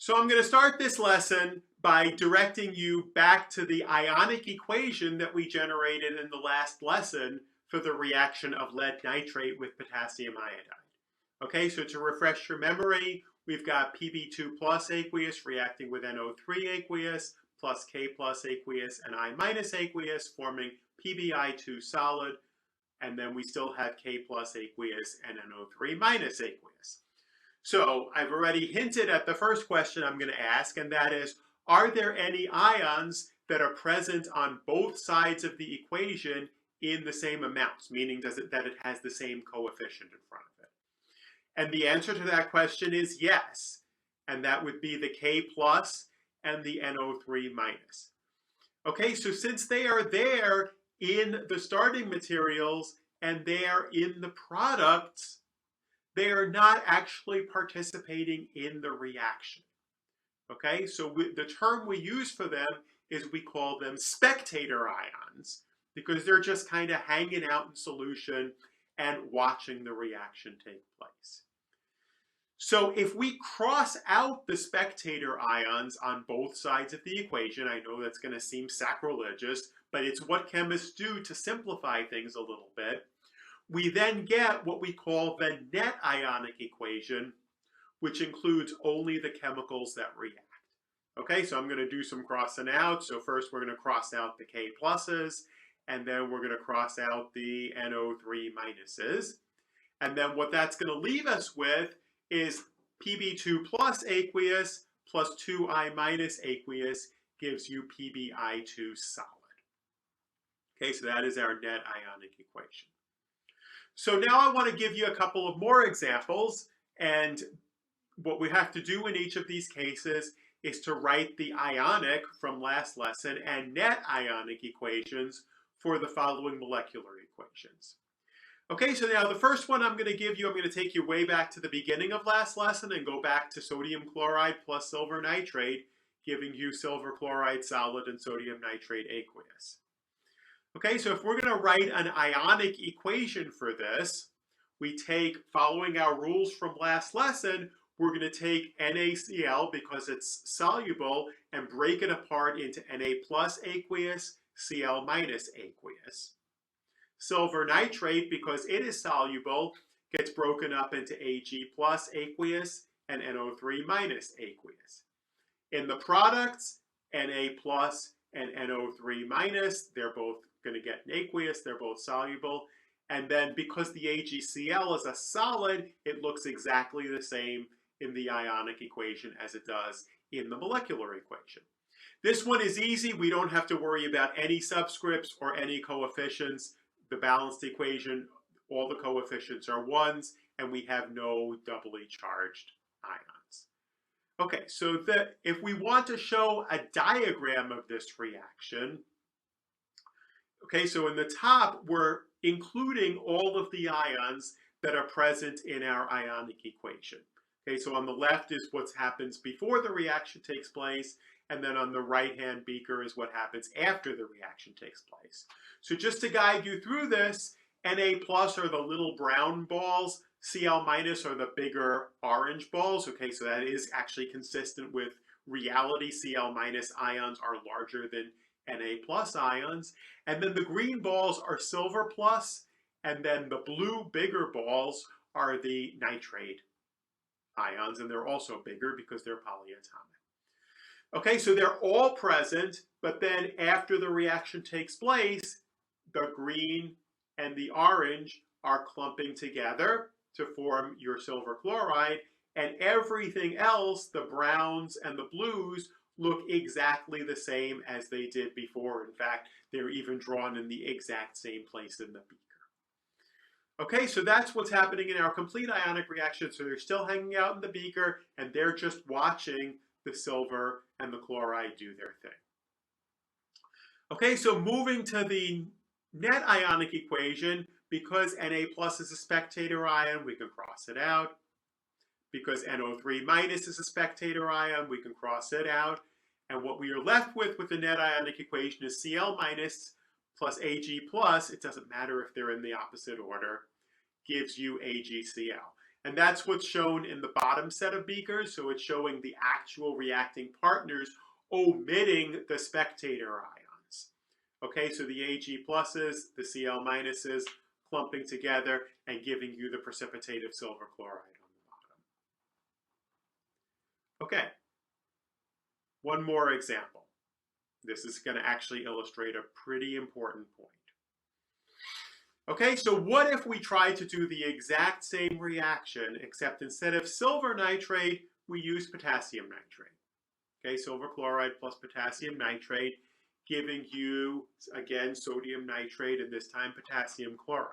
So I'm going to start this lesson by directing you back to the ionic equation that we generated in the last lesson for the reaction of lead nitrate with potassium iodide. Okay, so to refresh your memory, we've got Pb2 plus aqueous reacting with NO3 aqueous plus K plus aqueous and I minus aqueous forming PbI2 solid, and then we still have K plus aqueous and NO3 minus aqueous. So I've already hinted at the first question I'm going to ask, and that is, are there any ions that are present on both sides of the equation in the same amounts, meaning that it has the same coefficient in front of it? And the answer to that question is yes, and that would be the K plus and the NO3 minus. Okay, so since they are there in the starting materials and they are in the products, they are not actually participating in the reaction. Okay, so the term we use for them is we call them spectator ions, because they're just kind of hanging out in solution and watching the reaction take place. So if we cross out the spectator ions on both sides of the equation, I know that's going to seem sacrilegious, but it's what chemists do to simplify things a little bit. We then get what we call the net ionic equation, which includes only the chemicals that react. Okay, so I'm going to do some crossing out. So first we're going to cross out the K pluses, and then we're going to cross out the NO3 minuses. And then what that's going to leave us with is Pb2 plus aqueous plus 2I minus aqueous gives you PbI2 solid. Okay, so that is our net ionic equation. So now I want to give you a couple of more examples, and what we have to do in each of these cases is to write the ionic from last lesson and net ionic equations for the following molecular equations. Okay, so now the first one I'm going to give you, I'm going to take you way back to the beginning of last lesson and go back to sodium chloride plus silver nitrate, giving you silver chloride solid and sodium nitrate aqueous. Okay, so if we're going to write an ionic equation for this, we take, following our rules from last lesson, we're going to take NaCl because it's soluble and break it apart into Na plus aqueous, Cl minus aqueous. Silver nitrate, because it is soluble, gets broken up into Ag plus aqueous and NO3 minus aqueous. In the products, Na plus and NO3 minus, they're both going to get an aqueous, they're both soluble. And then because the AgCl is a solid, it looks exactly the same in the ionic equation as it does in the molecular equation. This one is easy. We don't have to worry about any subscripts or any coefficients. The balanced equation, all the coefficients are ones, and we have no doubly charged ions. Okay, so if we want to show a diagram of this reaction, okay, so in the top, we're including all of the ions that are present in our ionic equation. Okay, so on the left is what happens before the reaction takes place, and then on the right-hand beaker is what happens after the reaction takes place. So just to guide you through this, Na plus are the little brown balls, Cl minus are the bigger orange balls. Okay, so that is actually consistent with reality. Cl minus ions are larger than Na plus ions. And then the green balls are silver plus, and then the blue bigger balls are the nitrate ions, and they're also bigger because they're polyatomic. Okay, so they're all present, but then after the reaction takes place, the green and the orange are clumping together to form your silver chloride, and everything else, the browns and the blues, look exactly the same as they did before. In fact, they're even drawn in the exact same place in the beaker. Okay, so that's what's happening in our complete ionic reaction. So they're still hanging out in the beaker, and they're just watching the silver and the chloride do their thing. Okay, so moving to the net ionic equation, because Na plus is a spectator ion, we can cross it out. Because NO3 minus is a spectator ion, we can cross it out. And what we are left with the net ionic equation is Cl minus plus Ag plus, it doesn't matter if they're in the opposite order, gives you AgCl. And that's what's shown in the bottom set of beakers. So it's showing the actual reacting partners omitting the spectator ions. Okay, so the Ag pluses, the Cl minuses clumping together and giving you the precipitative silver chloride on the bottom. Okay, one more example. This is going to actually illustrate a pretty important point. Okay, so what if we try to do the exact same reaction, except instead of silver nitrate, we use potassium nitrate? Okay, silver chloride plus potassium nitrate, giving you, again, sodium nitrate, and this time potassium chloride.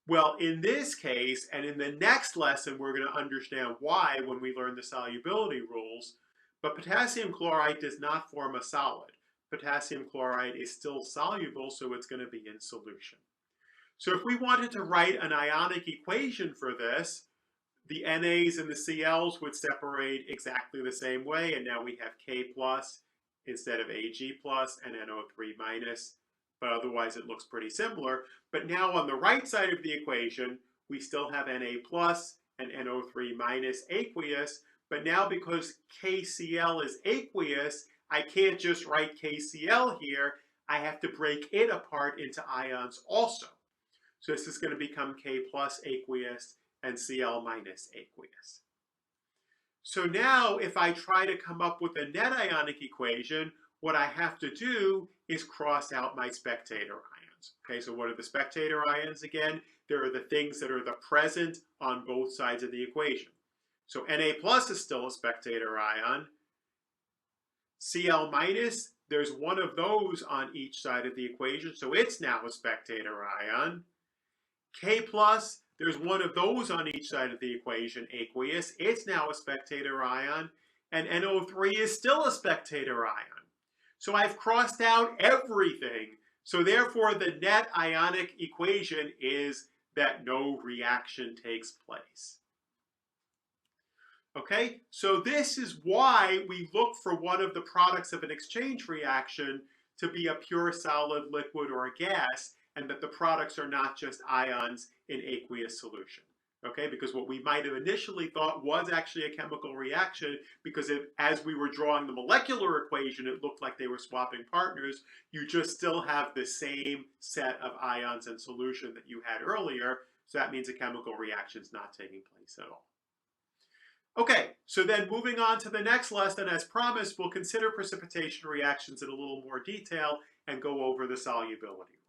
Well, in this case, and in the next lesson, we're going to understand why when we learn the solubility rules, but potassium chloride does not form a solid. Potassium chloride is still soluble, so it's going to be in solution. So if we wanted to write an ionic equation for this, the NAs and the Cls would separate exactly the same way, and now we have K plus instead of Ag plus and NO3 minus, but otherwise it looks pretty similar. But now on the right side of the equation, we still have Na plus and NO3 minus aqueous, but now because KCl is aqueous, I can't just write KCl here. I have to break it apart into ions also. So this is going to become K plus aqueous and Cl minus aqueous. So now if I try to come up with a net ionic equation, what I have to do is cross out my spectator ions. Okay, so what are the spectator ions again? There are the things that are the present on both sides of the equation. So Na plus is still a spectator ion. Cl minus, there's one of those on each side of the equation, so it's now a spectator ion. K plus, there's one of those on each side of the equation, aqueous. It's now a spectator ion. And NO3 is still a spectator ion. So I've crossed out everything. So therefore, the net ionic equation is that no reaction takes place. Okay, so this is why we look for one of the products of an exchange reaction to be a pure solid, liquid, or a gas, and that the products are not just ions in aqueous solution. Okay, because what we might have initially thought was actually a chemical reaction, because as we were drawing the molecular equation, it looked like they were swapping partners. You just still have the same set of ions in solution that you had earlier, so that means a chemical reaction is not taking place at all. Okay, so then moving on to the next lesson, as promised, we'll consider precipitation reactions in a little more detail and go over the solubility.